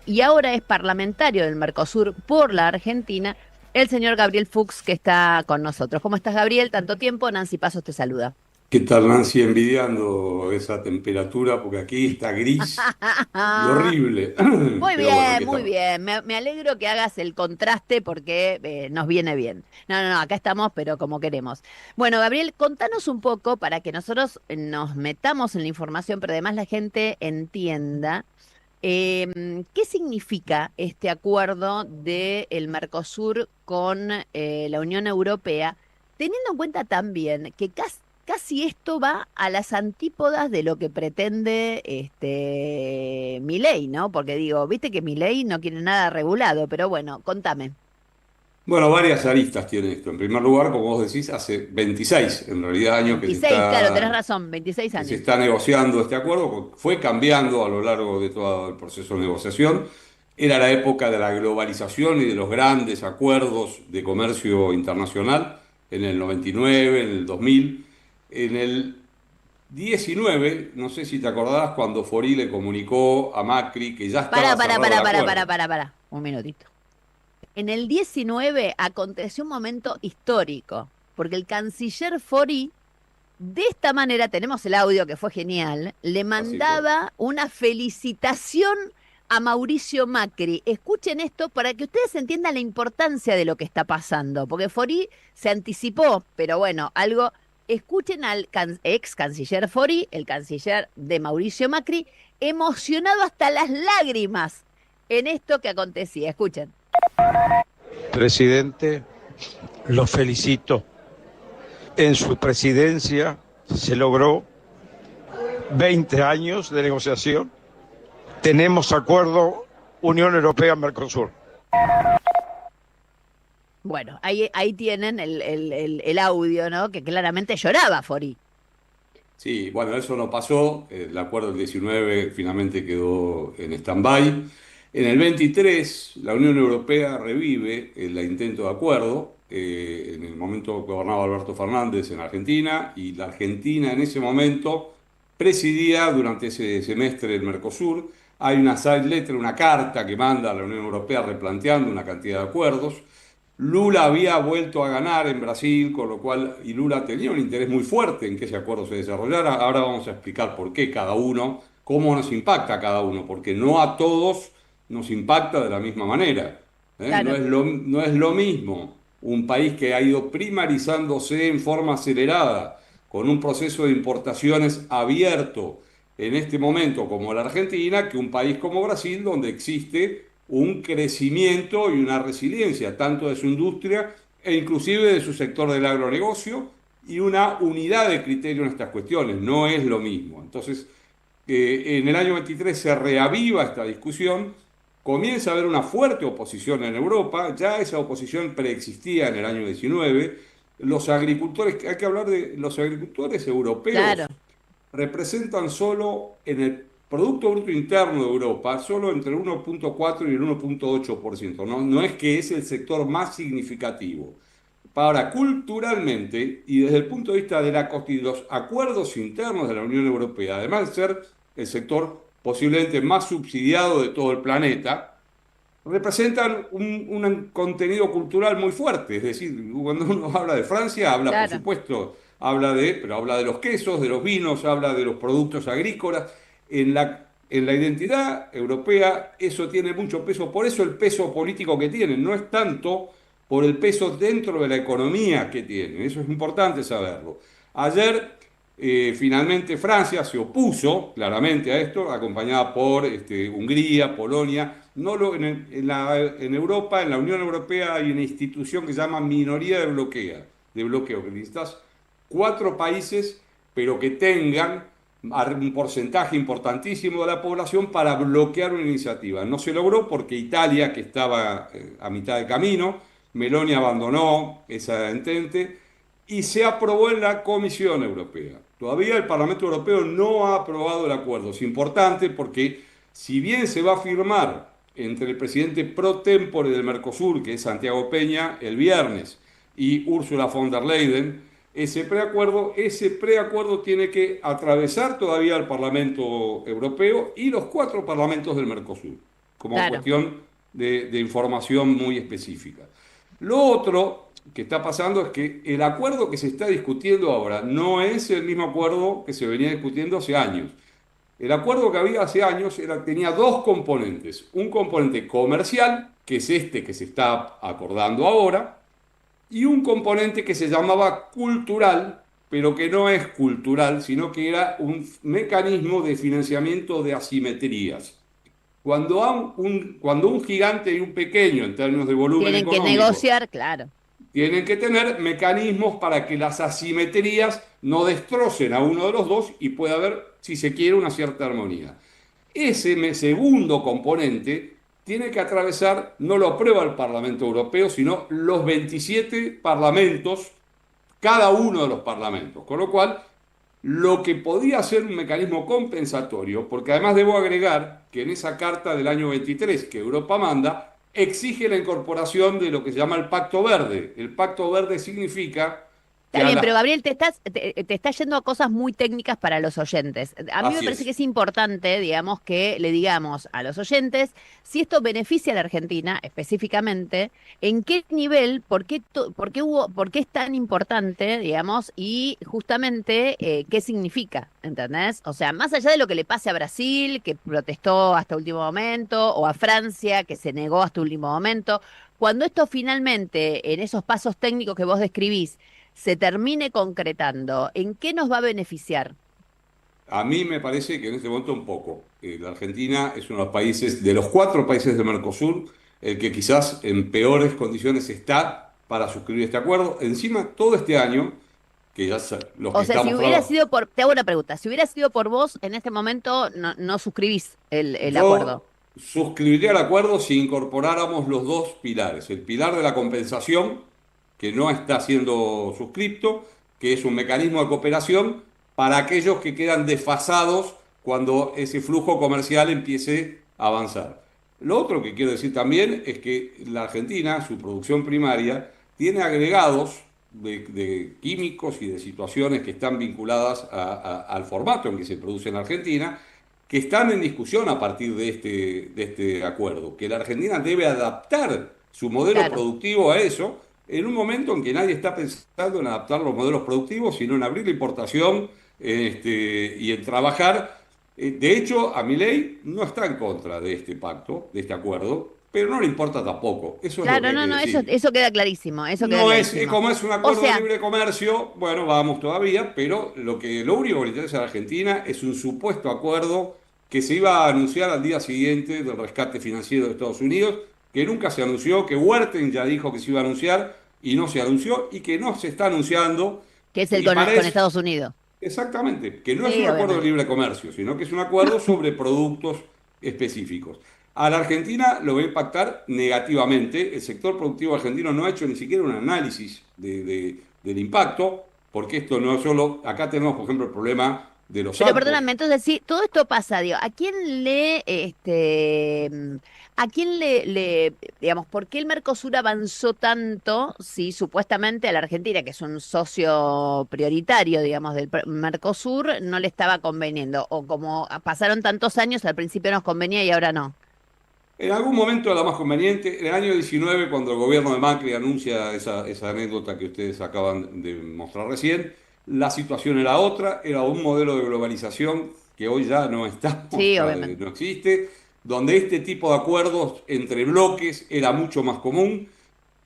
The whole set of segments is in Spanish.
y ahora es parlamentario del Mercosur por la Argentina, el señor Gabriel Fuchs, que está con nosotros. ¿Cómo estás, Gabriel? Tanto tiempo, Nancy Pasos te saluda. ¿Qué tal, Nancy? Envidiando esa temperatura, porque aquí está gris y horrible. Muy Pero bueno, bien, aquí muy estamos. bien. Me alegro que hagas el contraste porque nos viene bien. No, no, no, acá estamos, pero como queremos. Bueno, Gabriel, contanos un poco para que nosotros nos metamos en la información, pero además la gente entienda qué significa este acuerdo del Mercosur con la Unión Europea, teniendo en cuenta también que casi esto va a las antípodas de lo que pretende Milei, ¿no? Porque digo, viste que Milei no quiere nada regulado, pero bueno, contame. Bueno, varias aristas tiene esto. En primer lugar, como vos decís, hace 26, en realidad, años 26, claro, tenés razón, 26 que se años. está negociando este acuerdo. Fue cambiando a lo largo de todo el proceso de negociación. Era la época de la globalización y de los grandes acuerdos de comercio internacional, en el 99, en el 2000. En el 19, no sé si te acordarás cuando Fori le comunicó a Macri que ya Pará, estaba pará, cerrado pará, el pará, pará, acuerdo. pará, pará, un minutito. En el 19 aconteció un momento histórico, porque el canciller Fori, de esta manera, tenemos el audio que fue genial, le Así fue. mandaba una felicitación a Mauricio Macri. Escuchen esto para que ustedes entiendan la importancia de lo que está pasando, porque Fori se anticipó, pero bueno, algo. Escuchen al ex canciller Fori, el canciller de Mauricio Macri, emocionado hasta las lágrimas en esto que acontecía. Escuchen. Presidente, lo felicito. En su presidencia se logró 20 años de negociación. Tenemos acuerdo Unión Europea-Mercosur. Bueno, ahí tienen el audio, ¿no? Que claramente lloraba Fori. Sí, bueno, eso no pasó. El acuerdo del 19 finalmente quedó en stand-by. En el 23, la Unión Europea revive el intento de acuerdo. En el momento gobernaba Alberto Fernández en Argentina y la Argentina en ese momento presidía durante ese semestre el Mercosur. Hay una side letter, una carta que manda a la Unión Europea replanteando una cantidad de acuerdos. Lula había vuelto a ganar en Brasil, con lo cual, y Lula tenía un interés muy fuerte en que ese acuerdo se desarrollara. Ahora vamos a explicar por qué cada uno, cómo nos impacta a cada uno, porque no a todos nos impacta de la misma manera. ¿Eh? Claro. No es lo mismo un país que ha ido primarizándose en forma acelerada, con un proceso de importaciones abierto en este momento como la Argentina, que un país como Brasil, donde existe un crecimiento y una resiliencia tanto de su industria e inclusive de su sector del agronegocio y una unidad de criterio en estas cuestiones. No es lo mismo. Entonces, en el año 23 se reaviva esta discusión, comienza a haber una fuerte oposición en Europa, ya esa oposición preexistía en el año 19. Los agricultores, hay que hablar de los agricultores Claro. europeos, representan solo en el Producto Bruto Interno de Europa, solo entre el 1,4 y el 1,8%. No, no es que es el sector más significativo. Ahora, culturalmente y desde el punto de vista de los acuerdos internos de la Unión Europea, además de ser el sector posiblemente más subsidiado de todo el planeta, representan un contenido cultural muy fuerte. Es decir, cuando uno habla de Francia, habla, por Claro. supuesto, pero habla de los quesos, de los vinos, habla de los productos agrícolas. En la identidad europea eso tiene mucho peso, por eso el peso político que tienen, no es tanto por el peso dentro de la economía que tienen, eso es importante saberlo. Ayer finalmente Francia se opuso claramente a esto, acompañada por Hungría, Polonia. No lo, en Europa, en la Unión Europea, hay una institución que se llama minoría de bloqueo, que necesitas cuatro países, pero que tengan un porcentaje importantísimo de la población para bloquear una iniciativa. No se logró porque Italia, que estaba a mitad de camino, Meloni abandonó esa entente y se aprobó en la Comisión Europea. Todavía el Parlamento Europeo no ha aprobado el acuerdo. Es importante porque si bien se va a firmar entre el presidente pro tempore del Mercosur, que es Santiago Peña, el viernes, y Ursula von der Leyen, ese preacuerdo tiene que atravesar todavía el Parlamento Europeo y los cuatro parlamentos del Mercosur. como Claro. cuestión de información muy específica. Lo otro que está pasando es que el acuerdo que se está discutiendo ahora no es el mismo acuerdo que se venía discutiendo hace años. El acuerdo que había hace años tenía dos componentes. Un componente comercial, que es este que se está acordando ahora, y un componente que se llamaba cultural, pero que no es cultural, sino que era un mecanismo de financiamiento de asimetrías. Cuando un gigante y un pequeño, en términos de volumen Tienen que económico, negociar, claro. tienen que tener mecanismos para que las asimetrías no destrocen a uno de los dos y pueda haber, si se quiere, una cierta armonía. Ese segundo componente tiene que atravesar, no lo aprueba el Parlamento Europeo, sino los 27 parlamentos, cada uno de los parlamentos. Con lo cual, lo que podía ser un mecanismo compensatorio, porque además debo agregar que en esa carta del año 23 que Europa manda, exige la incorporación de lo que se llama el Pacto Verde. El Pacto Verde significa que Está a bien, las... pero Gabriel, te estás yendo a cosas muy técnicas para los oyentes. A mí me Así parece que es. es importante, digamos, que le digamos a los oyentes si esto beneficia a la Argentina específicamente, en qué nivel, por qué es tan importante, digamos, y justamente qué significa, ¿entendés? O sea, más allá de lo que le pase a Brasil, que protestó hasta último momento, o a Francia, que se negó hasta último momento, cuando esto finalmente, en esos pasos técnicos que vos describís, se termine concretando, ¿en qué nos va a beneficiar? A mí me parece que en este momento un poco. La Argentina es uno de los países, de los cuatro países de Mercosur, el que quizás en peores condiciones está para suscribir este acuerdo. Encima, todo este año, que los que O sea, si estamos hubiera trabajando, sido por, te hago una pregunta, si hubiera sido por vos, en este momento no suscribís el acuerdo. yo suscribiría el acuerdo si incorporáramos los dos pilares. El pilar de la compensación, que no está siendo suscripto, que es un mecanismo de cooperación para aquellos que quedan desfasados cuando ese flujo comercial empiece a avanzar. Lo otro que quiero decir también es que la Argentina, su producción primaria, tiene agregados de químicos y de situaciones que están vinculadas al formato en que se produce en Argentina, que están en discusión a partir de este acuerdo, que la Argentina debe adaptar su modelo Claro. productivo a eso, en un momento en que nadie está pensando en adaptar los modelos productivos, sino en abrir la importación y en trabajar. De hecho, a Milei no está en contra de este pacto, de este acuerdo, pero no le importa tampoco. Eso es lo que Claro, hay no, que no, decir. eso queda clarísimo, eso queda No es, clarísimo. como es un O acuerdo de sea, libre comercio, bueno, vamos todavía, pero lo único que le interesa a la Argentina es un supuesto acuerdo que se iba a anunciar al día siguiente del rescate financiero de Estados Unidos, que nunca se anunció, que Huerten ya dijo que se iba a anunciar y no se anunció, y que no se está anunciando, que es el y con parece, Estados Unidos. exactamente, que no es un Sí, acuerdo de obviamente. libre comercio, sino que es un acuerdo sobre productos específicos. A la Argentina lo va a impactar negativamente. El sector productivo argentino no ha hecho ni siquiera un análisis del impacto, porque esto no es solo, acá tenemos, por ejemplo, el problema de los Pero altos. perdóname, entonces sí, todo esto pasa, digo, a quién digamos, por qué el Mercosur avanzó tanto si supuestamente a la Argentina, que es un socio prioritario, digamos, del Mercosur, no le estaba conveniendo? O como pasaron tantos años, al principio nos convenía y ahora no. En algún momento era más conveniente. En el año 19, cuando el gobierno de Macri anuncia esa anécdota que ustedes acaban de mostrar recién, la situación era otra, era un modelo de globalización que hoy ya no está, Sí, obviamente. no existe, donde este tipo de acuerdos entre bloques era mucho más común.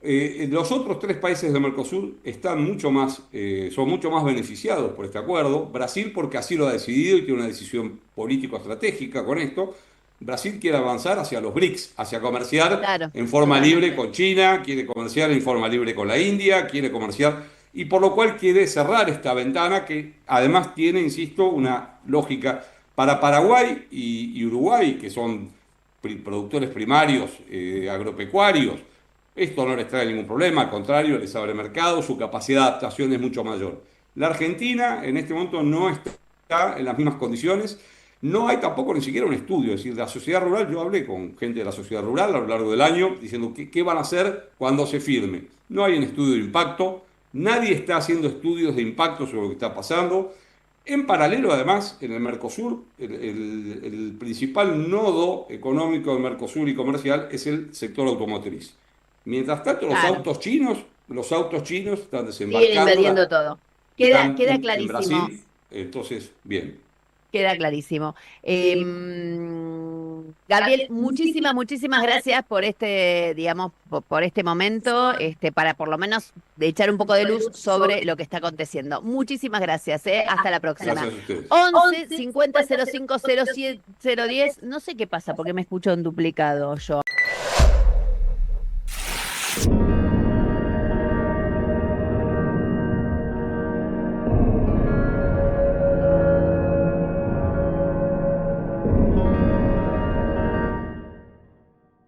Los otros tres países de Mercosur son mucho más beneficiados por este acuerdo. Brasil porque así lo ha decidido y tiene una decisión político-estratégica con esto. Brasil quiere avanzar hacia los BRICS, hacia comerciar Claro, en forma libre totalmente. con China, quiere comerciar en forma libre con la India, quiere comerciar y por lo cual quiere cerrar esta ventana que además tiene, insisto, una lógica para Paraguay y Uruguay, que son productores primarios agropecuarios. Esto no les trae ningún problema, al contrario, les abre mercado, su capacidad de adaptación es mucho mayor. La Argentina en este momento no está en las mismas condiciones, no hay tampoco ni siquiera un estudio, es decir, la sociedad rural, yo hablé con gente de la sociedad rural a lo largo del año diciendo qué van a hacer cuando se firme. No hay un estudio de impacto, nadie está haciendo estudios de impacto sobre lo que está pasando. En paralelo, además, en el Mercosur, el principal nodo económico del Mercosur y comercial es el sector automotriz. Mientras tanto, Claro, los autos chinos están siguen desembarcando, invadiendo todo. Queda, están queda en clarísimo. Brasil, entonces, bien. Queda clarísimo. Gabriel, muchísimas gracias por este, digamos, por este momento, para por lo menos de echar un poco de luz sobre lo que está aconteciendo. Muchísimas gracias, ¿eh? Hasta la próxima. Gracias a ustedes. 11 50 05 07 010. No sé qué pasa porque me escucho en duplicado yo.